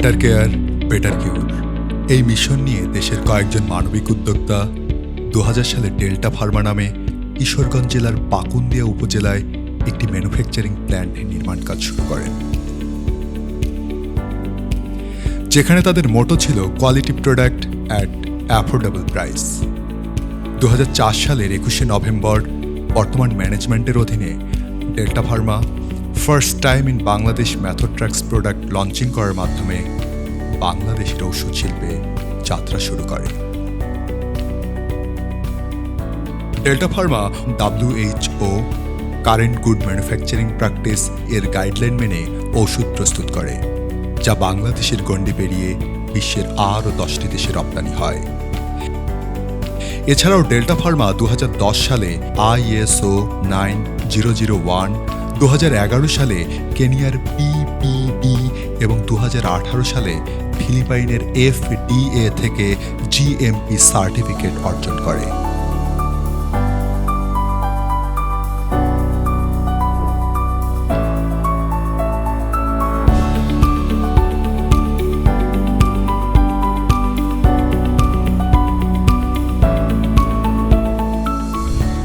Better care, better কিউর এই mission নিয়ে দেশের কয়েকজন মানবিক উদ্যোক্তা 2000 সালে ডেল্টা ফার্মা নামে কিশোরগঞ্জ জেলার পাকুন্দিয়া উপজেলায় একটি ম্যানুফ্যাকচারিং প্ল্যান্ট নির্মাণ কাজ শুরু করেন, যেখানে তাদের মোটো ছিল quality product at affordable price. 2004 সালের 21শে নভেম্বর বর্তমান ম্যানেজমেন্টের অধীনে Delta Pharma first time in Bangladesh ম্যাথোট্রাক্স প্রোডাক্ট লঞ্চিং করার মাধ্যমে বাংলাদেশের ঔষধ শিল্পে যাত্রা শুরু করে। Delta Pharma WHO current good manufacturing practice এর গাইডলাইন মেনে ওষুধ প্রস্তুত করে, যা বাংলাদেশের গণ্ডি পেরিয়ে বিশ্বের আরও 10টি দেশে রপ্তানি হয়। এছাড়াও ডেল্টা ফার্মা 2010 সালে ISO 9001, 2011 সালে কেনিয়ার PPB এবং 2018 সালে ফিলিপাইনের FDA থেকে GMP সার্টিফিকেট অর্জন করে।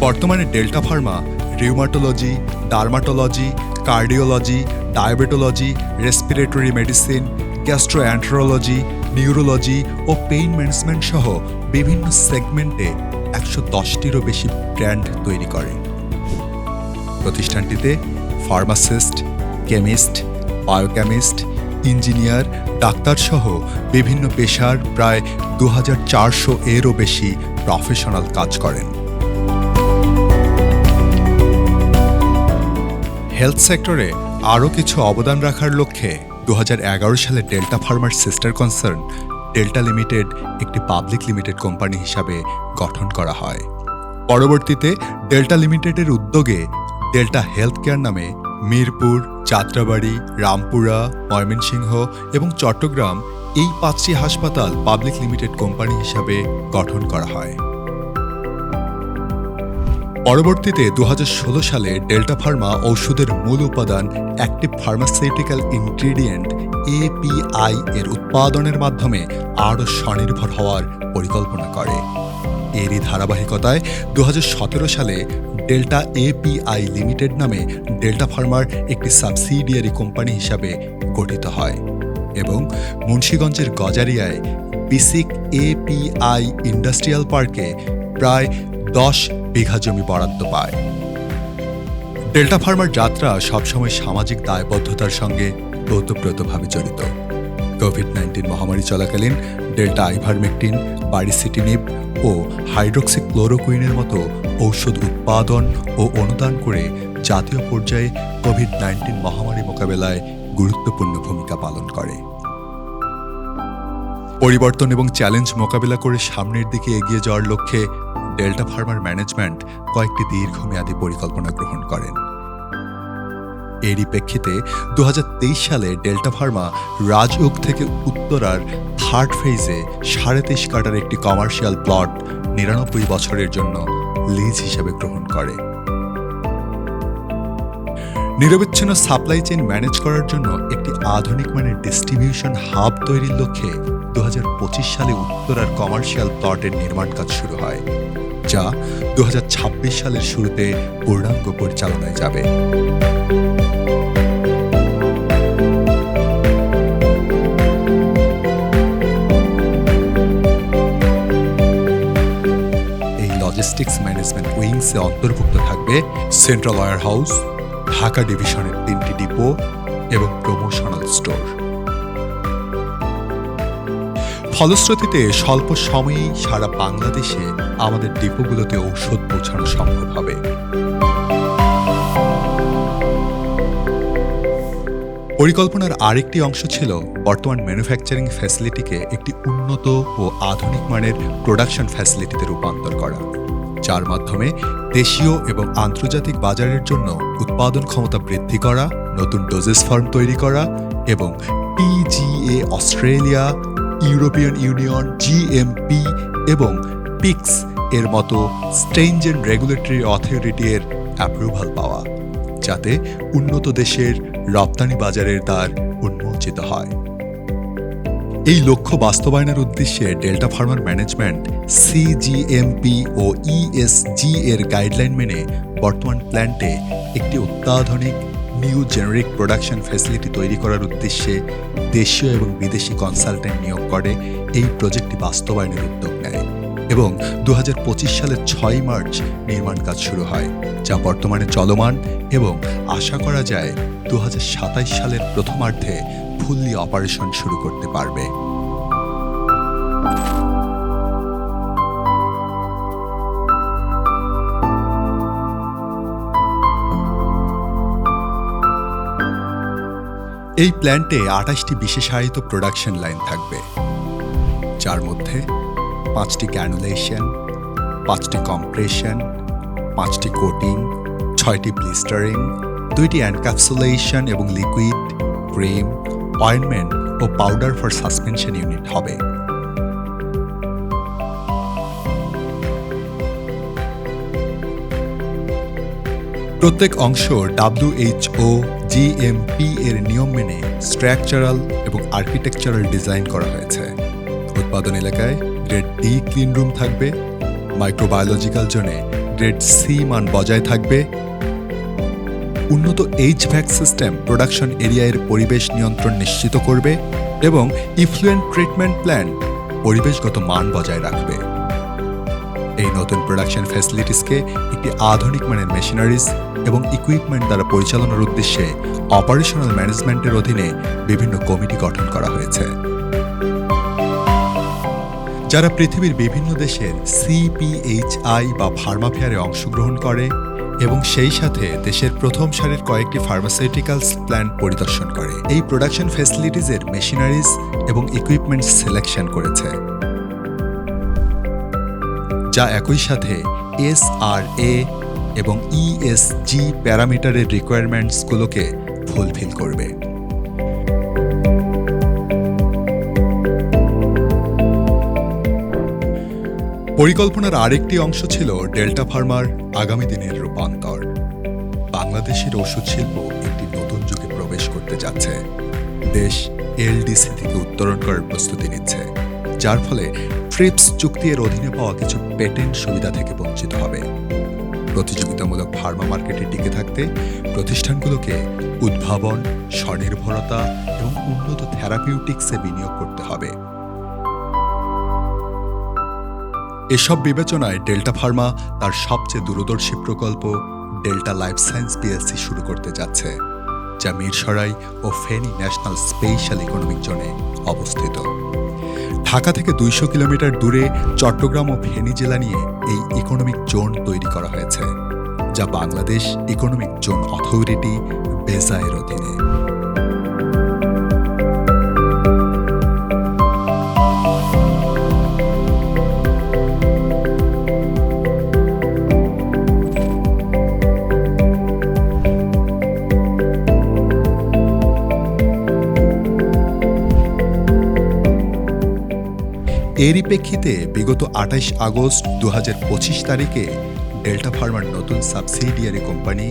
বর্তমানে Delta Pharma rheumatology, dermatology, cardiology, diabetology, respiratory medicine, gastroenterology, neurology ও পেইন ম্যানেজমেন্ট সহ বিভিন্ন সেগমেন্টে 110টিরও বেশি ব্র্যান্ড তৈরি করে। প্রতিষ্ঠানটিতে pharmacist, chemist, biochemist, engineer, doctor সহ বিভিন্ন পেশার প্রায় 2400 এরও বেশি প্রফেশনাল কাজ করেন। হেলথ সেক্টরে আরও কিছু অবদান রাখার লক্ষ্যে 2011 সালে delta farmer sister concern delta limited একটি পাবলিক লিমিটেড কোম্পানি হিসাবে গঠন করা হয়। পরবর্তীতে ডেল্টা লিমিটেডের উদ্যোগে ডেল্টা হেলথ কেয়ার নামে মিরপুর, যাত্রাবাড়ি, রামপুরা, ময়মনসিংহ এবং চট্টগ্রাম এই 5টি হাসপাতাল পাবলিক লিমিটেড কোম্পানি হিসাবে গঠন করা হয়। পরবর্তীতে 2016 সালে ডেল্টা ফার্মা ঔষধের মূল উপাদান অ্যাক্টিভ ফার্মাসিউটিক্যাল ইনগ্রিডিয়েন্ট API এর উৎপাদনের মাধ্যমে আরও স্বনির্ভর হওয়ার পরিকল্পনা করে। এরই ধারাবাহিকতায় 2017 সালে ডেল্টা API লিমিটেড নামে ডেল্টা ফার্মার একটি সাবসিডিয়ারি কোম্পানি হিসাবে গঠিত হয় এবং মুন্সিগঞ্জের গজারিয়ায় বিসিক API ইন্ডাস্ট্রিয়াল পার্কে প্রায় 10 বিঘা জমি বরাদ্দ পায়। ডেল্টা ফার্মার যাত্রা সবসময় সামাজিক দায়বদ্ধতার সঙ্গে ওতপ্রোতভাবে জড়িত। কোভিড-19 মহামারী চলাকালীন ডেল্টা আইভারমেকটিন, বারিসিটিনিব ও হাইড্রোক্সিক্লোরোকুইনের মতো ঔষধ উৎপাদন ও অনুদান করে জাতীয় পর্যায়ে কোভিড-19 মহামারী মোকাবেলায় গুরুত্বপূর্ণ ভূমিকা পালন করে। পরিবর্তন এবং চ্যালেঞ্জ মোকাবেলা করে সামনের দিকে এগিয়ে যাওয়ার লক্ষ্যে ডেল্টা ফার্মার ম্যানেজমেন্ট কয়েকটি দীর্ঘমেয়াদী পরিকল্পনা গ্রহণ করেন। এরই প্রেক্ষিতে 2023 সালে ডেল্টা ফার্মা রাজউক থেকে উত্তরার থার্ড ফেজে 23.5 কাঠার একটি কমার্শিয়াল প্লট 99 বছরের জন্য লিজ হিসেবে গ্রহণ করে। নিরবচ্ছিন্ন সাপ্লাই চেইন ম্যানেজ করার জন্য একটি আধুনিক মানের ডিস্ট্রিবিউশন হাব তৈরির লক্ষ্যে 2025 সালে উত্তরার কমার্শিয়াল প্লটের নির্মাণ কাজ শুরু হয়, যা 2026 সালের শুরুতে পূর্ণাঙ্গ পরিচালনায় যাবে। এই লজিস্টিক্স ম্যানেজমেন্ট উইংসে অন্তর্ভুক্ত থাকবে সেন্ট্রাল ওয়্যার হাউস, ঢাকা ডিভিশনের 3টি ডিপো এবং প্রমোশনাল স্টোর। ফলশ্রুতিতে স্বল্প সময়েই সারা বাংলাদেশে আমাদের ডিপোগুলোতে ঔষধ পৌঁছানো সম্ভব হবে। পরিকল্পনার আরেকটি অংশ ছিল বর্তমান ম্যানুফ্যাকচারিং ফ্যাসিলিটিকে একটি উন্নত ও আধুনিক মানের প্রোডাকশন ফ্যাসিলিটিতে রূপান্তর করা, যার মাধ্যমে দেশীয় এবং আন্তর্জাতিক বাজারের জন্য উৎপাদন ক্ষমতা বৃদ্ধি করা, নতুন ডোজেস ফর্ম তৈরি করা এবং TGA Australia, European union, GMP এবং PICS এর মতো স্ট্রেঞ্জেন্ট রেগুলেটরি অথরিটি এর অ্যাপ্রুভাল পাওয়া, যাতে উন্নত দেশের রপ্তানি বাজারের দ্বার উন্মোচিত হয়। এই লক্ষ্য বাস্তবায়নের উদ্দেশ্যে ডেল্টা ফার্মার ম্যানেজমেন্ট সিজিএমপি ও ইএসজি এর গাইডলাইন মেনে বর্তমান প্ল্যান্টে একটি অত্যাধুনিক নিউ জেনারিক প্রোডাকশন ফ্যাসিলিটি তৈরি করার উদ্দেশ্যে দেশীয় এবং বিদেশি কনসালটেন্ট নিয়োগ করে এই প্রজেক্টটি বাস্তবায়নের উদ্যোগ নেয় এবং 2025 সালের 6 মার্চ নির্মাণ কাজ শুরু হয়, যা বর্তমানে চলমান এবং আশা করা যায় 2027 সালের প্রথমার্ধে ফুললি অপারেশন শুরু করতে পারবে। এই প্ল্যান্টে 28টি বিশেষায়িত প্রোডাকশন লাইন থাকবে, যার মধ্যে 5টি গ্র্যানুলেশন, 5টি কম্প্রেশন, 5টি কোটিং, 6টি ব্লিস্টারিং, 2টি এনক্যাপসুলেশন এবং লিকুইড, ক্রিম, অয়েন্টমেন্ট ও পাউডার ফর সাসপেনশন ইউনিট হবে। প্রত্যেক অংশ WHO GMP এর নিয়ম মেনে স্ট্রাকচারাল এবং আর্কিটেকচারাল ডিজাইন করা হয়েছে। উৎপাদন এলাকায় গ্রেড ডি ক্লিন রুম থাকবে, মাইক্রোবায়োলজিক্যাল জোনে গ্রেড সি মান বজায় থাকবে, উন্নত HVAC সিস্টেম প্রোডাকশন এরিয়ার পরিবেশ নিয়ন্ত্রণ নিশ্চিত করবে এবং ইফ্লুয়েন্ট ট্রিটমেন্ট প্ল্যান্ট পরিবেশগত মান বজায় রাখবে। এই নতুন প্রোডাকশন ফ্যাসিলিটিসকে একটি আধুনিক মানের মেশিনারিজ এবং ইকুইপমেন্ট দ্বারা পরিচালনার উদ্দেশ্যে অপারেশনাল ম্যানেজমেন্টের অধীনে বিভিন্ন কমিটি গঠন করা হয়েছে, যারা পৃথিবীর বিভিন্ন দেশের CPHI বা ফার্মা ফেয়ারে অংশগ্রহণ করে এবং সেই সাথে দেশের প্রথম সারির কয়েকটি ফার্মাসিউটিক্যালস প্ল্যান্ট পরিদর্শন করে এই প্রোডাকশন ফ্যাসিলিটিজের মেশিনারিজ এবং ইকুইপমেন্ট সিলেকশন করেছে, যা একই সাথে SRA এবং ESG প্যারামিটারের রিকোয়ারমেন্টসগুলোকে ফুলফিল করবে। পরিকল্পনার আরেকটি অংশ ছিল ডেল্টা ফার্মার আগামী দিনের রূপান্তর। বাংলাদেশের ওষুধ শিল্প একটি নতুন যুগে প্রবেশ করতে যাচ্ছে। দেশ LDC থেকে উত্তরণ করার প্রস্তুতি নিচ্ছে, যার ফলে ট্রিপস চুক্তির অধীনে পাওয়া কিছু পেটেন্ট সুবিধা থেকে বঞ্চিত হবে। প্রতিযোগিতামূলক ফার্মা মার্কেটে টিকে থাকতে প্রতিষ্ঠানগুলোকে উদ্ভাবন, স্বনির্ভরতা এবং উন্নত থেরাপিউটিক্সে বিনিয়োগ করতে হবে। এসব বিবেচনায় ডেল্টা ফার্মা তার সবচেয়ে দূরদর্শী প্রকল্প ডেল্টা লাইফ সায়েন্স PLC শুরু করতে যাচ্ছে, যা মিরসরাই ও ফেনী ন্যাশনাল স্পেশাল ইকোনমিক জোনে অবস্থিত। ঢাকা থেকে 200 কিলোমিটার দূরে চট্টগ্রাম ও ফেনী জেলা নিয়ে এই ইকোনমিক জোন তৈরি করা হয়েছে, যা বাংলাদেশ ইকোনমিক জোন অথরিটি বেজা এর অধীনে। এরই প্রেক্ষিতে বিগত 28 আগস্ট 2025 তারিখে ডেল্টা ফার্মার নতুন subsidiary company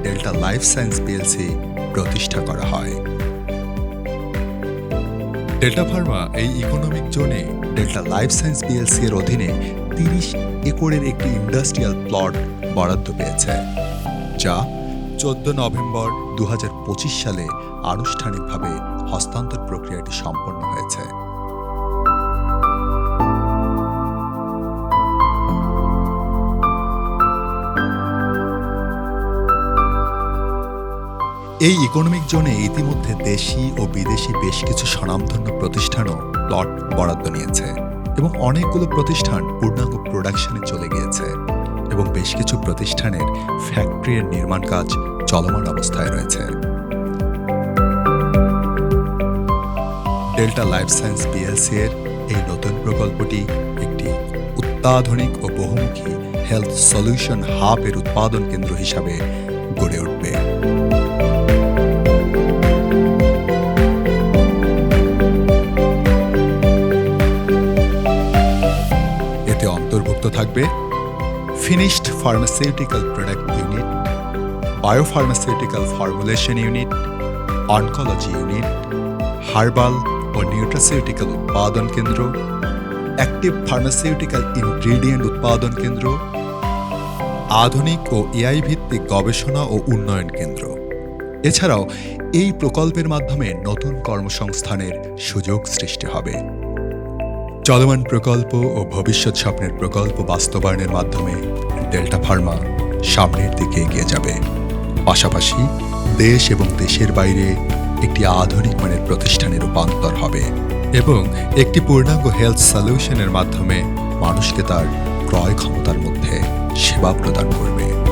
delta life science PLC প্রতিষ্ঠা করা হয়। ডেল্টা ফার্মা এই ইকোনমিক জোনে ডেল্টা লাইফ সায়েন্স PLC এর অধীনে 30 একরের একটি ইন্ডাস্ট্রিয়াল প্লট বরাদ্দ পেয়েছে, যা 14 নভেম্বর 2025 সালে আনুষ্ঠানিকভাবে হস্তান্তর প্রক্রিয়াটি সম্পন্ন হয়েছে। এই ইকোনমিক জোনে ইতিমধ্যে দেশি ও বিদেশি বেশ কিছু স্বনামধন্য প্রতিষ্ঠানও প্লট বরাদ্দ নিয়েছে এবং অনেকগুলো প্রতিষ্ঠান পূর্ণাঙ্গ প্রোডাকশনে চলে গিয়েছে এবং বেশ কিছু প্রতিষ্ঠানের ফ্যাক্টরির নির্মাণ কাজ চলমান অবস্থায় রয়েছে। ডেল্টা লাইফ সায়েন্স PLC এর এই নতুন প্রকল্পটি একটি অত্যাধুনিক ও বহুমুখী হেলথ সলিউশন হাব এর উৎপাদন কেন্দ্র হিসাবে গড়ে উঠবে। এতে অন্তর্ভুক্ত থাকবে finished pharmaceutical product unit, biopharmaceutical formulation unit, oncology unit, herbal ও নিউট্রাসিউটিক্যাল উৎপাদন কেন্দ্র, অ্যাক্টিভ ফার্মাসিউটিক্যাল ইনগ্রিডিয়েন্ট উৎপাদন কেন্দ্র, আধুনিক ও এআই ভিত্তিক গবেষণা ও উন্নয়ন কেন্দ্র। এছাড়াও এই প্রকল্পের মাধ্যমে নতুন কর্মসংস্থানের সুযোগ সৃষ্টি হবে। চলমান প্রকল্প ও ভবিষ্যৎ স্বপ্নের প্রকল্প বাস্তবায়নের মাধ্যমে ডেল্টা ফার্মা সামনের দিকে এগিয়ে যাবে। পাশাপাশি দেশ এবং দেশের বাইরে একটি আধুনিক মানের প্রতিষ্ঠানে রূপান্তর হবে এবং একটি পূর্ণাঙ্গ হেলথ সলিউশনের মাধ্যমে মানুষকে তার ক্রয় ক্ষমতার মধ্যে সেবা প্রদান করবে।